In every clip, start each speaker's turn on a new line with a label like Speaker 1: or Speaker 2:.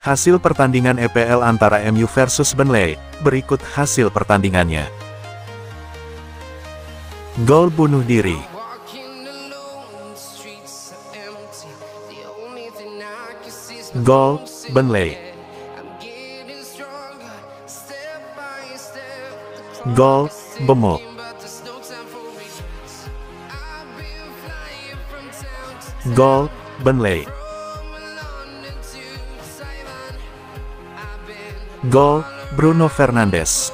Speaker 1: Hasil pertandingan EPL antara MU versus Burnley, berikut hasil pertandingannya. Gol bunuh diri. Gol, Burnley. Gol, Bemo. Gol, Burnley. Gol, Bruno Fernandes.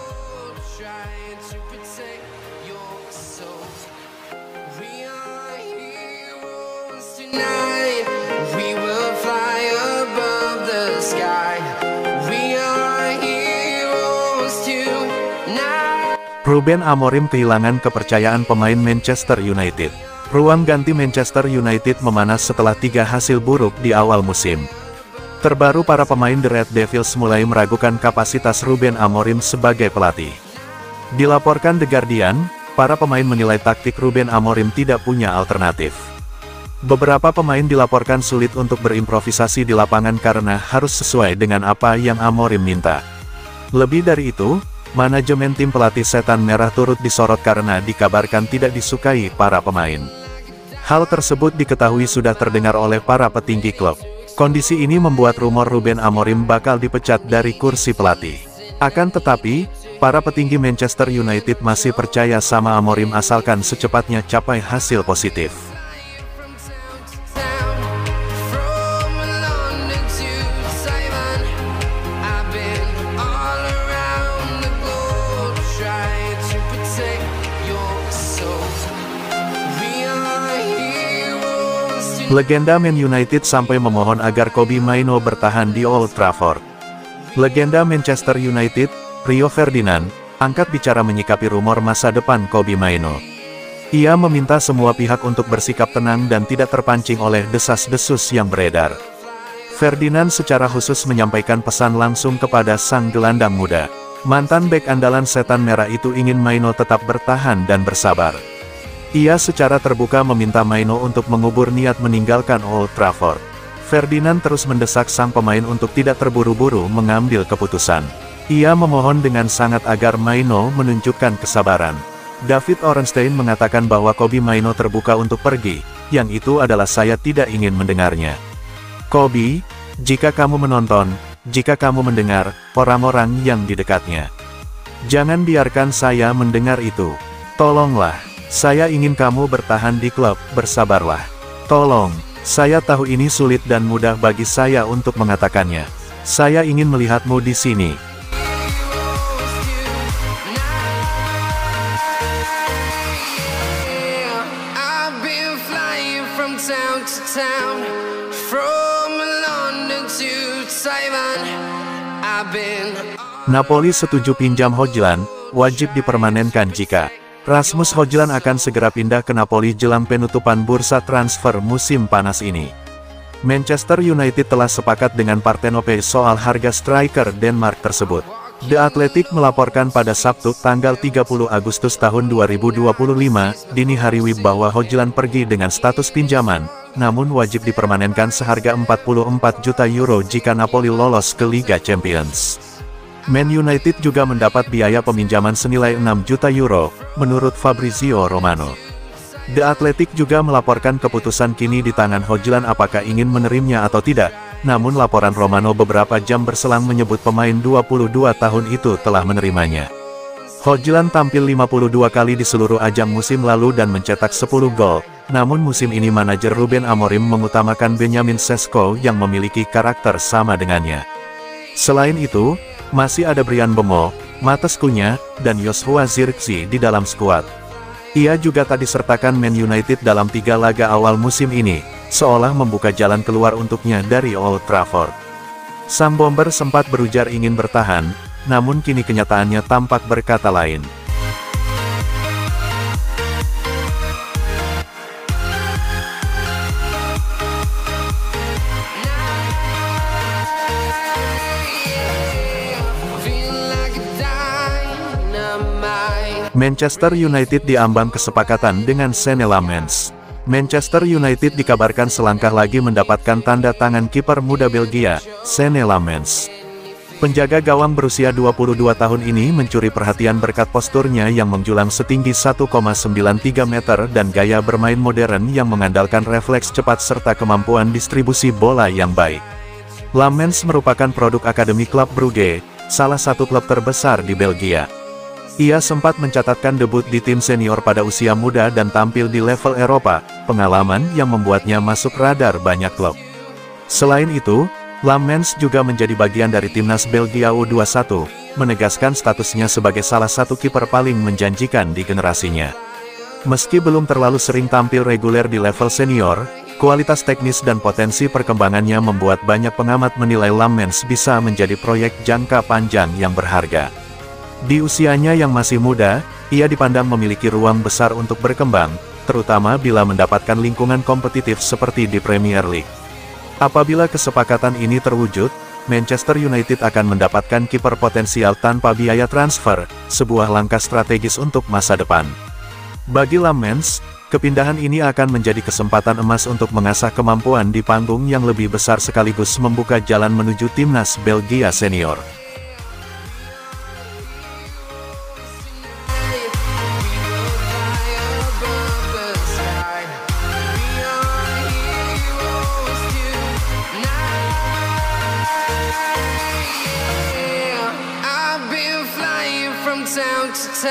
Speaker 1: Ruben Amorim kehilangan kepercayaan pemain Manchester United. Ruang ganti Manchester United memanas setelah 3 hasil buruk di awal musim. Terbaru para pemain The Red Devils mulai meragukan kapasitas Ruben Amorim sebagai pelatih. Dilaporkan The Guardian, para pemain menilai taktik Ruben Amorim tidak punya alternatif. Beberapa pemain dilaporkan sulit untuk berimprovisasi di lapangan karena harus sesuai dengan apa yang Amorim minta. Lebih dari itu, manajemen tim pelatih Setan Merah turut disorot karena dikabarkan tidak disukai para pemain. Hal tersebut diketahui sudah terdengar oleh para petinggi klub. Kondisi ini membuat rumor Ruben Amorim bakal dipecat dari kursi pelatih. Akan tetapi, para petinggi Manchester United masih percaya sama Amorim asalkan secepatnya capai hasil positif. Legenda Man United sampai memohon agar Kobbie Mainoo bertahan di Old Trafford. Legenda Manchester United, Rio Ferdinand, angkat bicara menyikapi rumor masa depan Kobbie Mainoo. Ia meminta semua pihak untuk bersikap tenang dan tidak terpancing oleh desas-desus yang beredar. Ferdinand secara khusus menyampaikan pesan langsung kepada sang gelandang muda. Mantan bek andalan Setan Merah itu ingin Mainoo tetap bertahan dan bersabar. Ia secara terbuka meminta Mainoo untuk mengubur niat meninggalkan Old Trafford. Ferdinand terus mendesak sang pemain untuk tidak terburu-buru mengambil keputusan. Ia memohon dengan sangat agar Mainoo menunjukkan kesabaran. David Ornstein mengatakan bahwa Kobbie Mainoo terbuka untuk pergi, yang itu adalah saya tidak ingin mendengarnya. Kobbie, jika kamu menonton, jika kamu mendengar, orang-orang yang di dekatnya. Jangan biarkan saya mendengar itu. Tolonglah. Saya ingin kamu bertahan di klub, bersabarlah. Tolong, saya tahu ini sulit dan mudah bagi saya untuk mengatakannya. Saya ingin melihatmu di sini. Napoli setuju pinjam Højlund, wajib dipermanenkan jika Rasmus Højlund akan segera pindah ke Napoli jelang penutupan bursa transfer musim panas ini. Manchester United telah sepakat dengan Partenope soal harga striker Denmark tersebut. The Athletic melaporkan pada Sabtu tanggal 30 Agustus tahun 2025, dini hari bahwa Højlund pergi dengan status pinjaman, namun wajib dipermanenkan seharga 44 juta euro jika Napoli lolos ke Liga Champions. Man United juga mendapat biaya peminjaman senilai 6 juta euro, menurut Fabrizio Romano. The Athletic juga melaporkan keputusan kini di tangan Højlund apakah ingin menerimanya atau tidak, namun laporan Romano beberapa jam berselang menyebut pemain 22 tahun itu telah menerimanya. Højlund tampil 52 kali di seluruh ajang musim lalu dan mencetak 10 gol, namun musim ini manajer Ruben Amorim mengutamakan Benjamin Sesko yang memiliki karakter sama dengannya. Selain itu, masih ada Bryan Mbeumo, Matheus Cunha, dan Joshua Zirkzee di dalam skuad. Ia juga tak disertakan Man United dalam 3 laga awal musim ini, seolah membuka jalan keluar untuknya dari Old Trafford. Sang Bomber sempat berujar ingin bertahan, namun kini kenyataannya tampak berkata lain. Manchester United diambang kesepakatan dengan Senne Lammens. Manchester United dikabarkan selangkah lagi mendapatkan tanda tangan kiper muda Belgia, Senne Lammens. Penjaga gawang berusia 22 tahun ini mencuri perhatian berkat posturnya yang menjulang setinggi 1,93 meter dan gaya bermain modern yang mengandalkan refleks cepat serta kemampuan distribusi bola yang baik. Lammens merupakan produk akademi klub Brugge, salah satu klub terbesar di Belgia. Ia sempat mencatatkan debut di tim senior pada usia muda dan tampil di level Eropa, pengalaman yang membuatnya masuk radar banyak klub. Selain itu, Lammens juga menjadi bagian dari timnas Belgia U21, menegaskan statusnya sebagai salah satu kiper paling menjanjikan di generasinya. Meski belum terlalu sering tampil reguler di level senior, kualitas teknis dan potensi perkembangannya membuat banyak pengamat menilai Lammens bisa menjadi proyek jangka panjang yang berharga. Di usianya yang masih muda, ia dipandang memiliki ruang besar untuk berkembang, terutama bila mendapatkan lingkungan kompetitif seperti di Premier League. Apabila kesepakatan ini terwujud, Manchester United akan mendapatkan kiper potensial tanpa biaya transfer, sebuah langkah strategis untuk masa depan. Bagi Lammens, kepindahan ini akan menjadi kesempatan emas untuk mengasah kemampuan di panggung yang lebih besar sekaligus membuka jalan menuju timnas Belgia senior.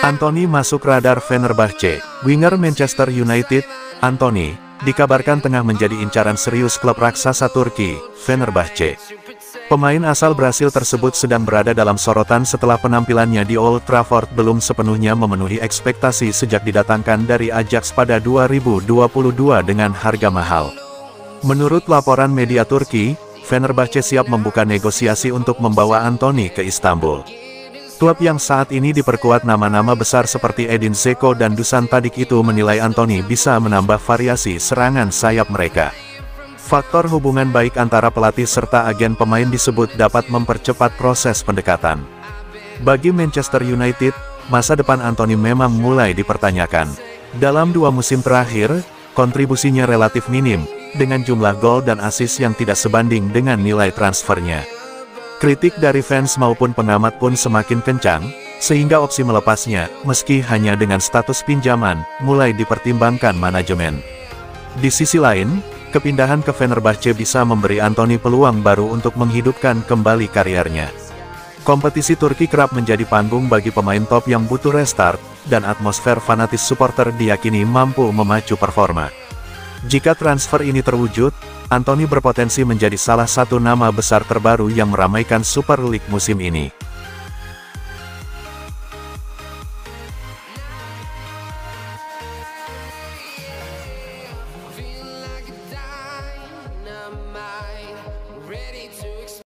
Speaker 1: Antony masuk radar Fenerbahce. Winger Manchester United, Antony, dikabarkan tengah menjadi incaran serius klub raksasa Turki, Fenerbahce. Pemain asal Brasil tersebut sedang berada dalam sorotan setelah penampilannya di Old Trafford belum sepenuhnya memenuhi ekspektasi sejak didatangkan dari Ajax pada 2022 dengan harga mahal. Menurut laporan media Turki, Fenerbahce siap membuka negosiasi untuk membawa Antony ke Istanbul. Klub yang saat ini diperkuat nama-nama besar seperti Edin Dzeko dan Dusan Tadic itu menilai Antony bisa menambah variasi serangan sayap mereka. Faktor hubungan baik antara pelatih serta agen pemain disebut dapat mempercepat proses pendekatan. Bagi Manchester United, masa depan Antony memang mulai dipertanyakan. Dalam 2 musim terakhir, kontribusinya relatif minim, dengan jumlah gol dan assist yang tidak sebanding dengan nilai transfernya. Kritik dari fans maupun pengamat pun semakin kencang, sehingga opsi melepasnya, meski hanya dengan status pinjaman, mulai dipertimbangkan manajemen. Di sisi lain, kepindahan ke Fenerbahce bisa memberi Antony peluang baru untuk menghidupkan kembali karirnya. Kompetisi Turki kerap menjadi panggung bagi pemain top yang butuh restart, dan atmosfer fanatis supporter diyakini mampu memacu performa. Jika transfer ini terwujud, Antony berpotensi menjadi salah satu nama besar terbaru yang meramaikan Super League musim ini.